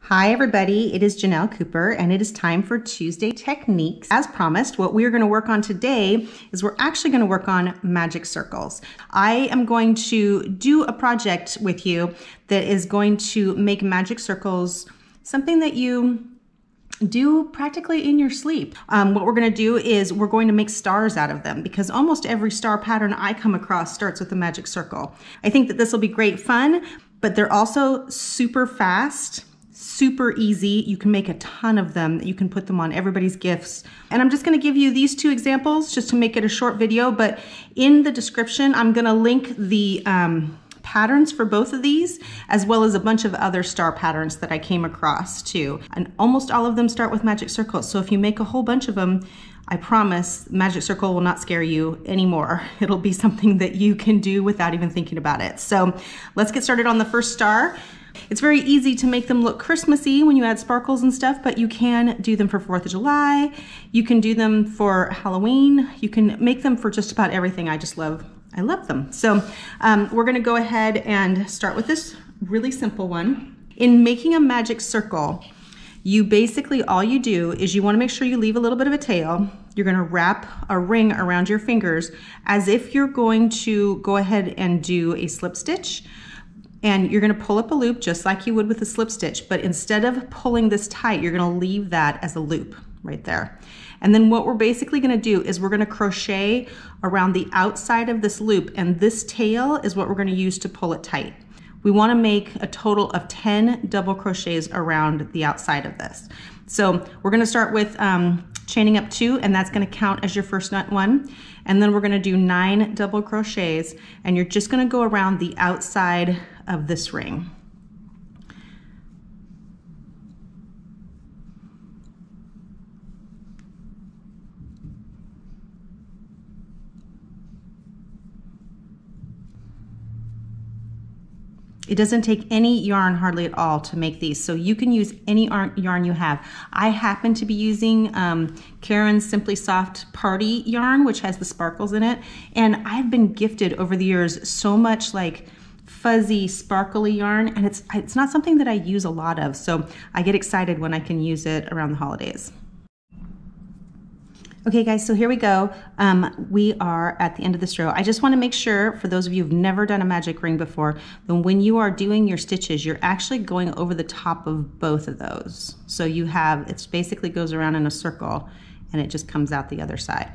Hi everybody, it is Ginell Cooper and it is time for Tuesday Techniques. As promised, what we are going to work on today is we're actually going to work on magic circles. I am going to do a project with you that is going to make magic circles something that you do practically in your sleep. What we're going to do is we're going to make stars out of them because almost every star pattern I come across starts with a magic circle. I think that this will be great fun, but they're also super fast. Super easy. You can make a ton of them. You can put them on everybody's gifts. And I'm just going to give you these two examples just to make it a short video, but in the description, I'm going to link the patterns for both of these, as well as a bunch of other star patterns that I came across too. And almost all of them start with magic circles. So if you make a whole bunch of them, I promise magic circle will not scare you anymore. It'll be something that you can do without even thinking about it. So let's get started on the first star. It's very easy to make them look Christmassy when you add sparkles and stuff, but you can do them for 4th of July. You can do them for Halloween. You can make them for just about everything. I love them. So we're gonna go ahead and start with this really simple one. In making a magic circle, you basically, all you do is you wanna make sure you leave a little bit of a tail. You're gonna wrap a ring around your fingers as if you're going to go ahead and do a slip stitch. And you're gonna pull up a loop just like you would with a slip stitch, but instead of pulling this tight, you're gonna leave that as a loop right there. And then what we're basically gonna do is we're gonna crochet around the outside of this loop, and this tail is what we're gonna use to pull it tight. We wanna make a total of 10 double crochets around the outside of this. So we're gonna start with chaining up 2, and that's gonna count as your first one. And then we're gonna do 9 double crochets, and you're just gonna go around the outside of this ring. It doesn't take any yarn hardly at all to make these, so you can use any yarn you have. I happen to be using Karen's Simply Soft Party yarn, which has the sparkles in it, and I've been gifted over the years so much like fuzzy, sparkly yarn, and it's not something that I use a lot of, so I get excited when I can use it around the holidays. Okay guys, so here we go. We are at the end of this row. I just want to make sure, for those of you who've never done a magic ring before, then when you are doing your stitches, you're actually going over the top of both of those. So you have, it basically goes around in a circle and it just comes out the other side.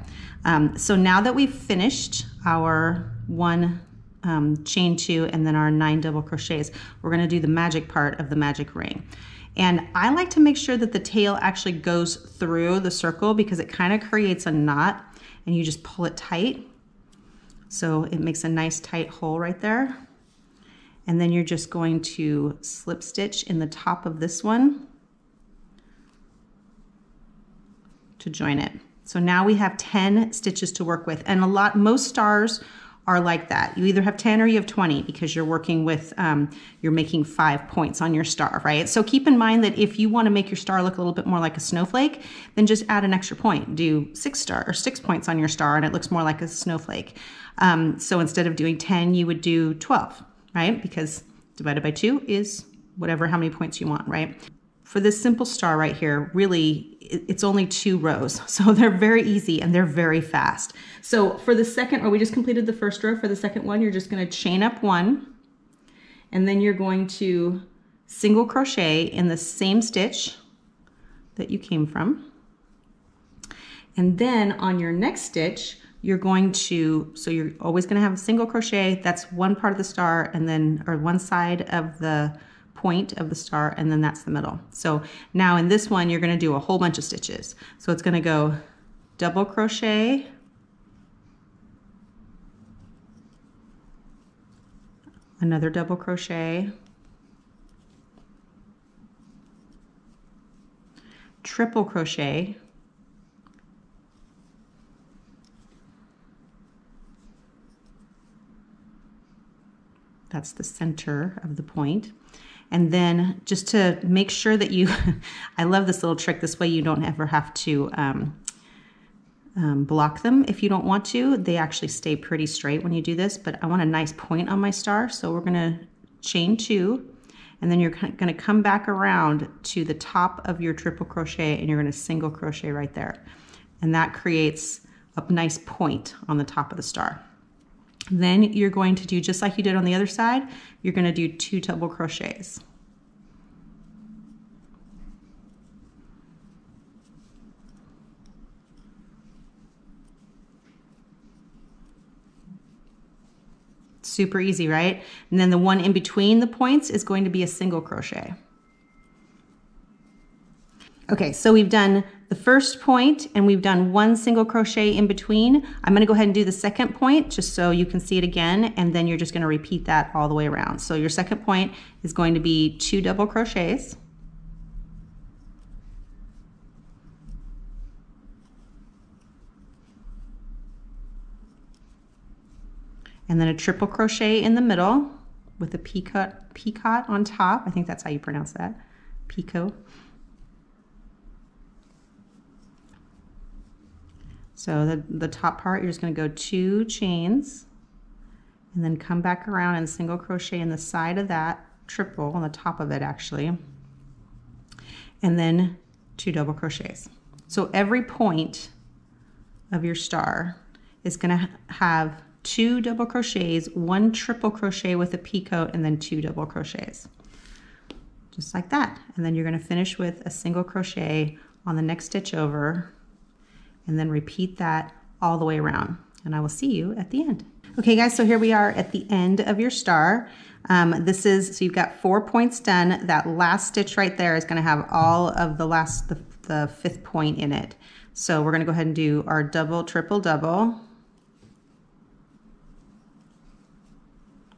So now that we've finished our one chain 2 and then our 9 double crochets, we're going to do the magic part of the magic ring. And I like to make sure that the tail actually goes through the circle because it kind of creates a knot, and you just pull it tight. So it makes a nice tight hole right there. And then you're just going to slip stitch in the top of this one to join it. So now we have 10 stitches to work with, and most stars are like that. You either have 10 or you have 20 because you're working with, you're making 5 points on your star, right? So keep in mind that if you want to make your star look a little bit more like a snowflake, then just add an extra point. Do 6 points on your star and it looks more like a snowflake. So instead of doing 10, you would do 12, right? Because divided by 2 is how many points you want, right? For this simple star right here, really, it's only 2 rows. So they're very easy and they're very fast. So for the second row, we just completed the first row. For the second one, you're just gonna chain up 1, and then you're going to single crochet in the same stitch that you came from. And then on your next stitch, you're going to, so you're always gonna have a single crochet. That's one part of the star, and then, or one side of the point of the star, and then that's the middle. So now in this one, you're gonna do a whole bunch of stitches. So it's gonna go double crochet, another double crochet, triple crochet, that's the center of the point. And then just to make sure that you, I love this little trick, this way you don't ever have to block them if you don't want to. They actually stay pretty straight when you do this, but I want a nice point on my star, so we're gonna chain 2, and then you're going to come back around to the top of your triple crochet, and you're going to single crochet right there. And that creates a nice point on the top of the star. Then you're going to do just like you did on the other side, you're going to do 2 double crochets. Super easy, right? And then the one in between the points is going to be a single crochet. Okay, so we've done the first point and we've done 1 single crochet in between. I'm going to go ahead and do the second point just so you can see it again, and then you're just going to repeat that all the way around. So your second point is going to be 2 double crochets. And then a triple crochet in the middle with a picot on top. I think that's how you pronounce that, picot. So the top part, you're just going to go 2 chains and then come back around and single crochet in the side of that triple, on the top of it actually, and then 2 double crochets. So every point of your star is going to have 2 double crochets, 1 triple crochet with a picot, and then 2 double crochets. Just like that. And then you're going to finish with a single crochet on the next stitch over, and then repeat that all the way around. And I will see you at the end. Okay guys, so here we are at the end of your star. So you've got 4 points done. That last stitch right there is going to have all of the 5th point in it. So we're going to go ahead and do our double, triple, double,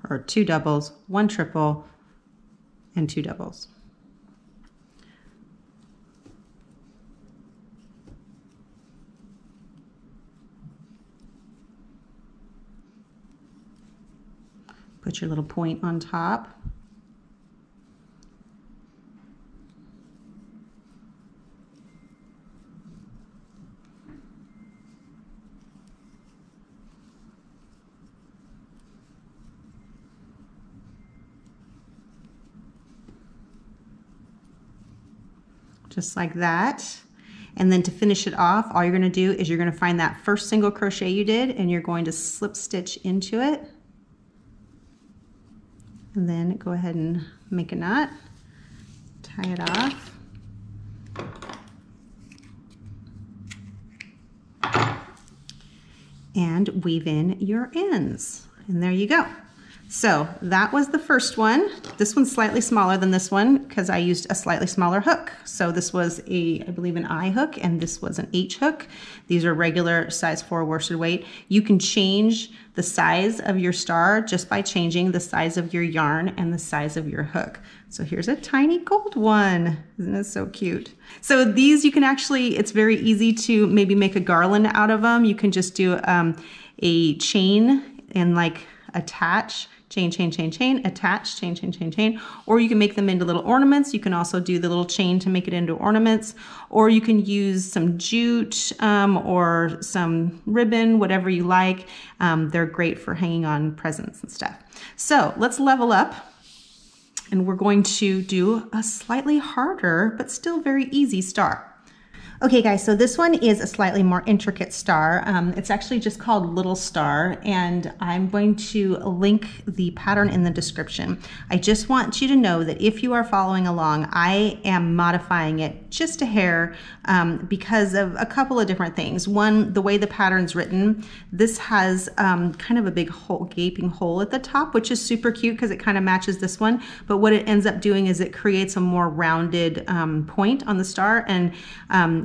or 2 doubles, 1 triple, and 2 doubles. Put your little point on top. Just like that. And then to finish it off, all you're going to do is you're going to find that first single crochet you did, and you're going to slip stitch into it. And then go ahead and make a knot, tie it off. And weave in your ends. And there you go. So that was the first one. This one's slightly smaller than this one because I used a slightly smaller hook. So this was I believe an I hook, and this was an H hook. These are regular size 4 worsted weight. You can change the size of your star just by changing the size of your yarn and the size of your hook. So here's a tiny gold one. Isn't it so cute? So these you can actually, it's very easy to maybe make a garland out of them. You can just do a chain and like attach, chain, chain, chain, chain, attach, chain, chain, chain, chain, or you can make them into little ornaments. You can also do the little chain to make it into ornaments, or you can use some jute or some ribbon, whatever you like. They're great for hanging on presents and stuff. So let's level up, and we're going to do a slightly harder, but still very easy star. Okay guys, so this one is a slightly more intricate star. It's actually just called Little Star, and I'm going to link the pattern in the description. I just want you to know that if you are following along, I am modifying it just a hair because of a couple of different things. One, the way the pattern's written, this has kind of a big hole, gaping hole at the top, which is super cute because it kind of matches this one. But what it ends up doing is it creates a more rounded point on the star, and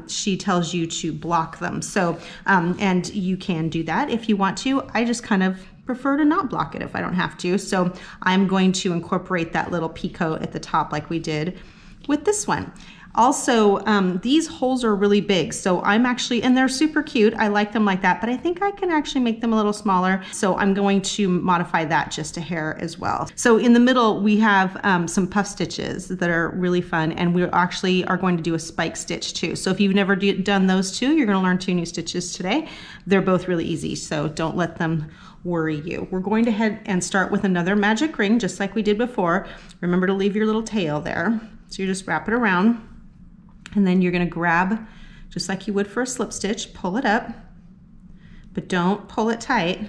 she tells you to block them. So, and you can do that if you want to. I just kind of prefer to not block it if I don't have to. So I'm going to incorporate that little picot at the top like we did with this one. Also, these holes are really big, so I'm actually, and they're super cute. I like them like that, but I think I can actually make them a little smaller. So I'm going to modify that just a hair as well. So in the middle, we have some puff stitches that are really fun, and we actually are going to do a spike stitch too. So if you've never done those two, you're gonna learn 2 new stitches today. They're both really easy, so don't let them worry you. We're going to head and start with another magic ring, just like we did before. Remember to leave your little tail there. So you just wrap it around, and then you're gonna grab, just like you would for a slip stitch, pull it up, but don't pull it tight.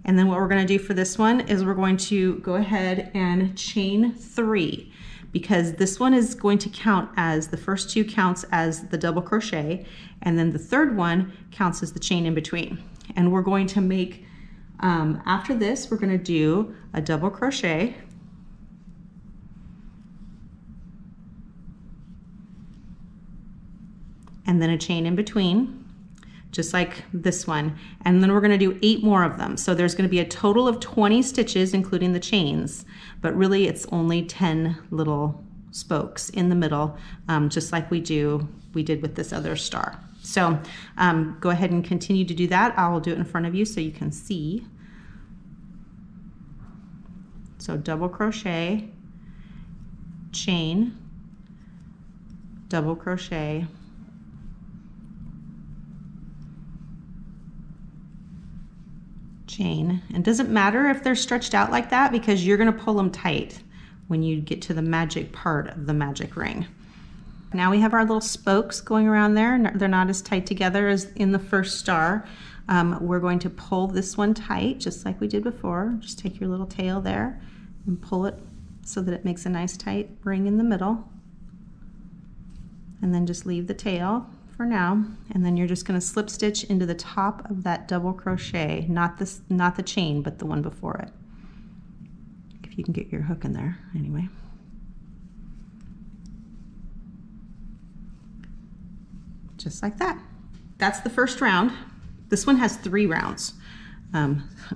And then what we're gonna do for this one is we're going to go ahead and chain 3, because this one is going to count as, the first 2 counts as the double crochet, and then the third one counts as the chain in between. And we're going to make, after this, we're gonna do a double crochet, and then a chain in between, just like this one. And then we're gonna do 8 more of them. So there's gonna be a total of 20 stitches, including the chains, but really it's only 10 little spokes in the middle, just like we did with this other star. So go ahead and continue to do that. I will do it in front of you so you can see. So double crochet, chain, double crochet, chain. And it doesn't matter if they're stretched out like that, because you're going to pull them tight when you get to the magic part of the magic ring. Now we have our little spokes going around there. They're not as tight together as in the first star. We're going to pull this one tight, just like we did before. Just take your little tail there and pull it so that it makes a nice tight ring in the middle. And then just leave the tail for now, and then you're just going to slip stitch into the top of that double crochet, not the chain, but the one before it. If you can get your hook in there, anyway. Just like that. That's the first round. This one has 3 rounds.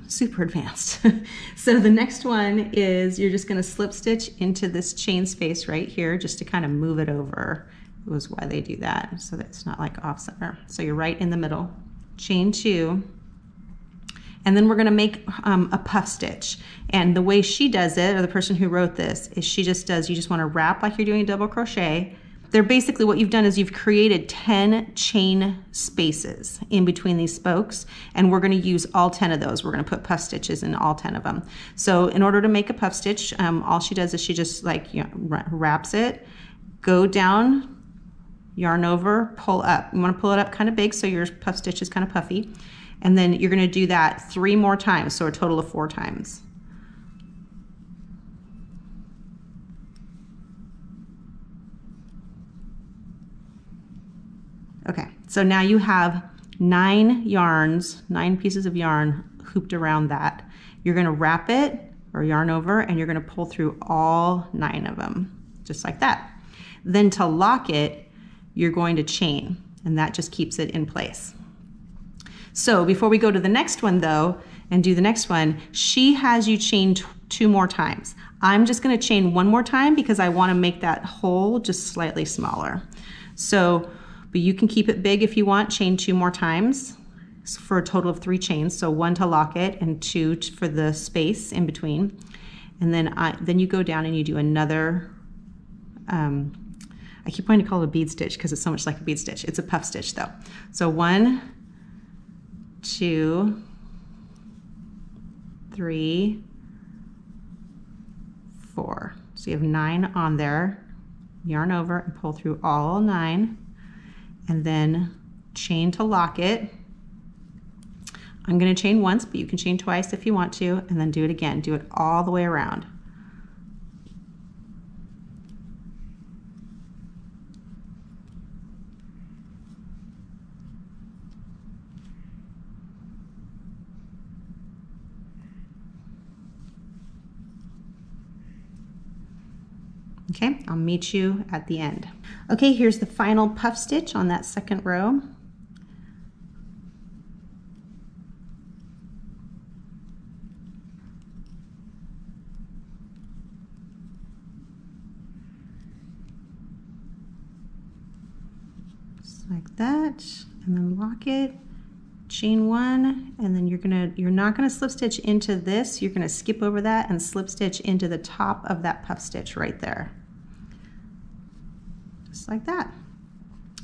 Super advanced. So the next one is you're just going to slip stitch into this chain space right here, just to kind of move it over. Was why they do that, so that it's not like off center. So you're right in the middle, chain 2, and then we're going to make a puff stitch. And the way she does it, or the person who wrote this, is she just does, you just want to wrap like you're doing a double crochet. They're basically, what you've done is you've created 10 chain spaces in between these spokes, and we're going to use all 10 of those. We're going to put puff stitches in all 10 of them. So in order to make a puff stitch, all she does is she just wraps it, go down, yarn over, pull up. You want to pull it up kind of big so your puff stitch is kind of puffy. And then you're going to do that 3 more times, so a total of 4 times. Okay, so now you have 9 yarns, 9 pieces of yarn hooped around that. You're going to wrap it or yarn over, and you're going to pull through all 9 of them, just like that. Then to lock it, you're going to chain, and that just keeps it in place. So before we go to the next one though, and do the next one, she has you chain 2 more times. I'm just going to chain 1 more time because I want to make that hole just slightly smaller. So, but you can keep it big if you want, chain 2 more times for a total of 3 chains. So 1 to lock it and 2 for the space in between. And then you go down and you do another, I keep wanting to call it a bead stitch because it's so much like a bead stitch. It's a puff stitch though. So 1, 2, 3, 4. So you have 9 on there. Yarn over and pull through all 9, and then chain to lock it. I'm going to chain once, but you can chain twice if you want to, and then do it again. Do it all the way around. Okay, I'll meet you at the end. Okay, here's the final puff stitch on that second row. Just like that, and then lock it, chain 1, and then you're not gonna slip stitch into this, you're gonna skip over that and slip stitch into the top of that puff stitch right there. Just like that.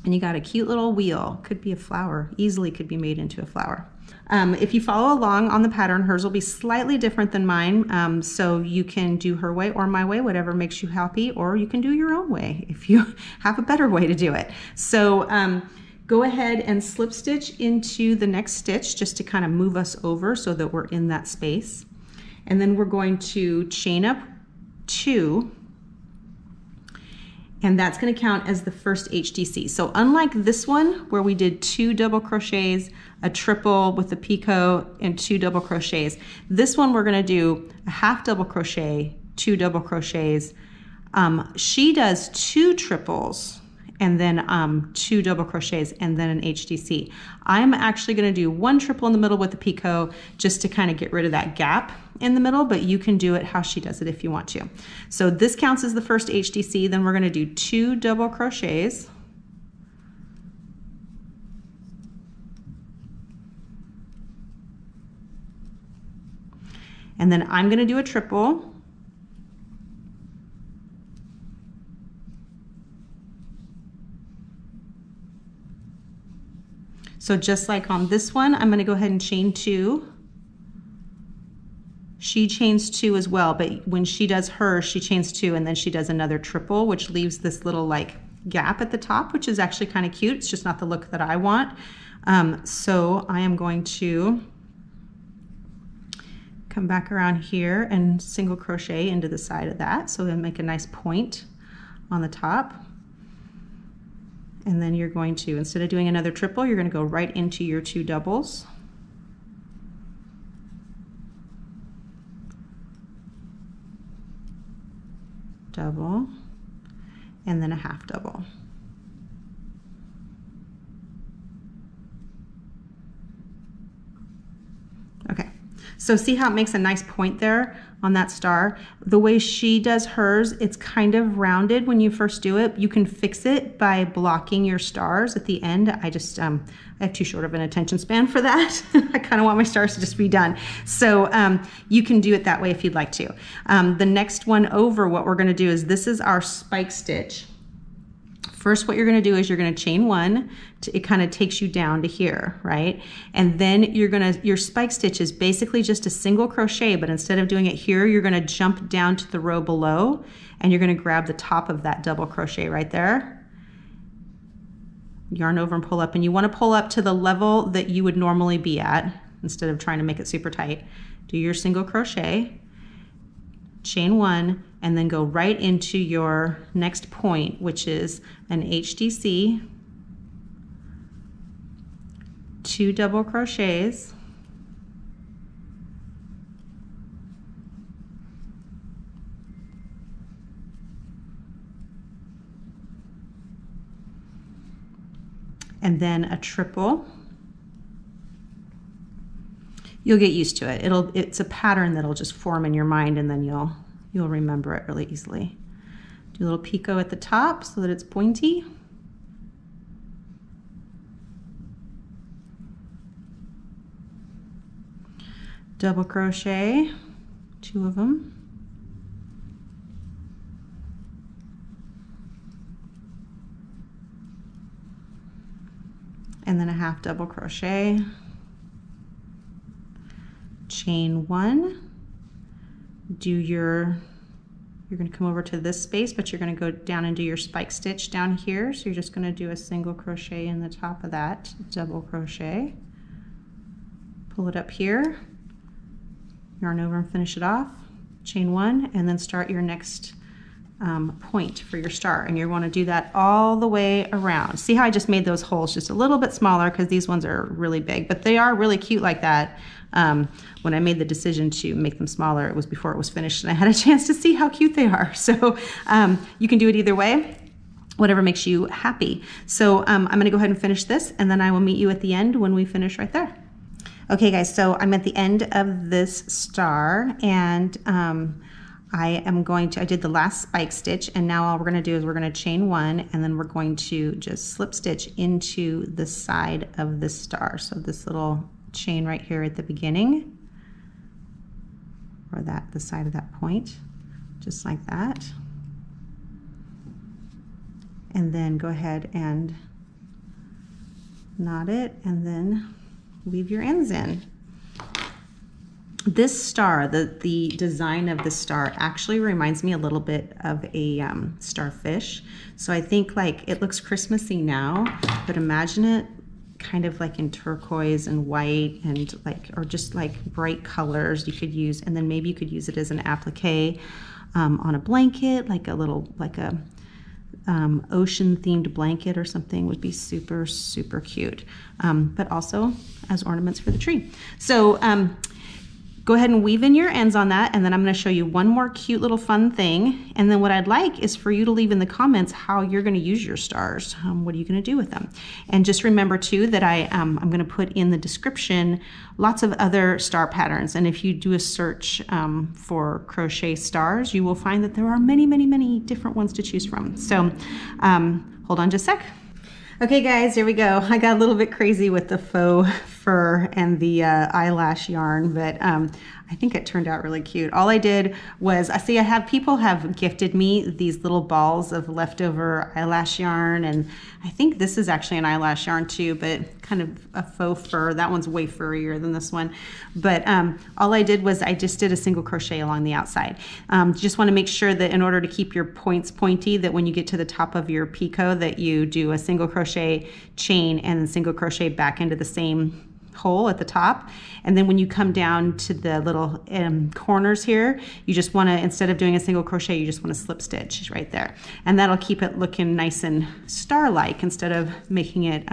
And you got a cute little wheel. Could be a flower, easily could be made into a flower. If you follow along on the pattern, hers will be slightly different than mine, so you can do her way or my way, whatever makes you happy, or you can do your own way if you have a better way to do it. So go ahead and slip stitch into the next stitch just to kind of move us over so that we're in that space. And then we're going to chain up 2, and that's going to count as the first HDC. So unlike this one where we did 2 double crochets, a triple with the picot, and 2 double crochets, this one we're going to do a half double crochet, 2 double crochets. She does 2 triples and then 2 double crochets and then an HDC. I'm actually going to do 1 triple in the middle with the picot just to kind of get rid of that gap in the middle, but you can do it how she does it if you want to. So this counts as the first HDC. Then we're going to do 2 double crochets, and then I'm going to do a triple, so just like on this one, I'm going to go ahead and chain 2. She chains 2 as well, but when she does hers, she chains 2 and then she does another triple, which leaves this little like gap at the top, which is actually kind of cute. It's just not the look that I want. So I am going to come back around here and single crochet into the side of that, so then make a nice point on the top. And then you're going to, instead of doing another triple, you're going to go right into your 2 doubles. Double, and then a half double. Okay, so see how it makes a nice point there on that star? The way she does hers, it's kind of rounded when you first do it. You can fix it by blocking your stars at the end. I just, I have too short of an attention span for that. I kind of want my stars to just be done. So you can do it that way if you'd like to. The next one over, what we're gonna do is, this is our spike stitch. First, what you're going to do is you're going to chain 1. It kind of takes you down to here, right? And then your spike stitch is basically just a single crochet, but instead of doing it here, you're going to jump down to the row below, and you're going to grab the top of that double crochet right there. Yarn over and pull up, and you want to pull up to the level that you would normally be at instead of trying to make it super tight. Do your single crochet, chain 1, and then go right into your next point, which is an HDC, 2 double crochets, and then a triple. You'll get used to it. It's a pattern that'll just form in your mind, and then you'll remember it really easily. Do a little picot at the top so that it's pointy. Double crochet, 2 of them. And then a half double crochet. Chain 1. You're going to come over to this space, but you're going to go down and do your spike stitch down here. So you're just going to do a single crochet in the top of that, double crochet, pull it up here, yarn over and finish it off, chain 1, and then start your next point for your star. And you want to do that all the way around. See how I just made those holes just a little bit smaller because these ones are really big, but they are really cute like that. When I made the decision to make them smaller, it was before it was finished and I had a chance to see how cute they are. So you can do it either way, whatever makes you happy. So I'm going to go ahead and finish this, and then I will meet you at the end when we finish right there. Okay guys, so I'm at the end of this star, and I did the last spike stitch, and now all we're going to do is we're going to chain 1, and then we're going to just slip stitch into the side of this star. So this little chain right here at the beginning, or the side of that point, just like that. And then go ahead and knot it, and then weave your ends in. This star, the design of the star actually reminds me a little bit of a starfish. So I think like it looks Christmassy now, but imagine it kind of like in turquoise and white and like, or just like bright colors you could use. And then maybe you could use it as an applique on a blanket, like a little, like a ocean themed blanket or something would be super, super cute. But also as ornaments for the tree. So, go ahead and weave in your ends on that, and then I'm going to show you one more cute little fun thing. And then what I'd like is for you to leave in the comments how you're going to use your stars. What are you going to do with them? And just remember too that I'm going to put in the description lots of other star patterns. And if you do a search for crochet stars, you will find that there are many, many, many different ones to choose from. So hold on just a sec. Okay guys, here we go. I got a little bit crazy with the faux fur and the eyelash yarn, but I think it turned out really cute. All I did was, I see people have gifted me these little balls of leftover eyelash yarn, and I think this is actually an eyelash yarn too, but kind of a faux fur. That one's way furrier than this one. But all I did was I just did a single crochet along the outside. Just want to make sure that in order to keep your points pointy, that when you get to the top of your picot that you do a single crochet chain and then single crochet back into the same hole at the top. And then when you come down to the little corners here, you just want to, instead of doing a single crochet, you just want to slip stitch right there. And that'll keep it looking nice and star-like instead of making it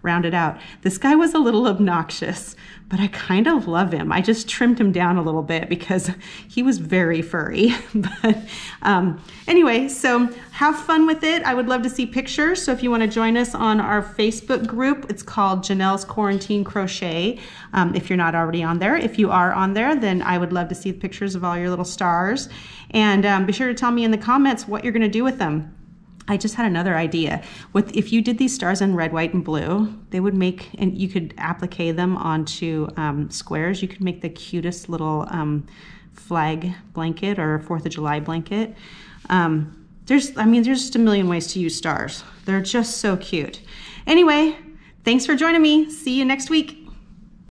rounded out. This guy was a little obnoxious, but I kind of love him. I just trimmed him down a little bit because he was very furry. But anyway, so have fun with it. I would love to see pictures. So if you want to join us on our Facebook group, it's called Ginell's Quarantine Crochet. If you're not already on there, if you are on there, then I would love to see the pictures of all your little stars. And be sure to tell me in the comments what you're going to do with them. I just had another idea. If you did these stars in red, white, and blue, they would make, and you could applique them onto squares. You could make the cutest little flag blanket or 4th of July blanket. There's just a million ways to use stars. They're just so cute. Anyway, thanks for joining me. See you next week.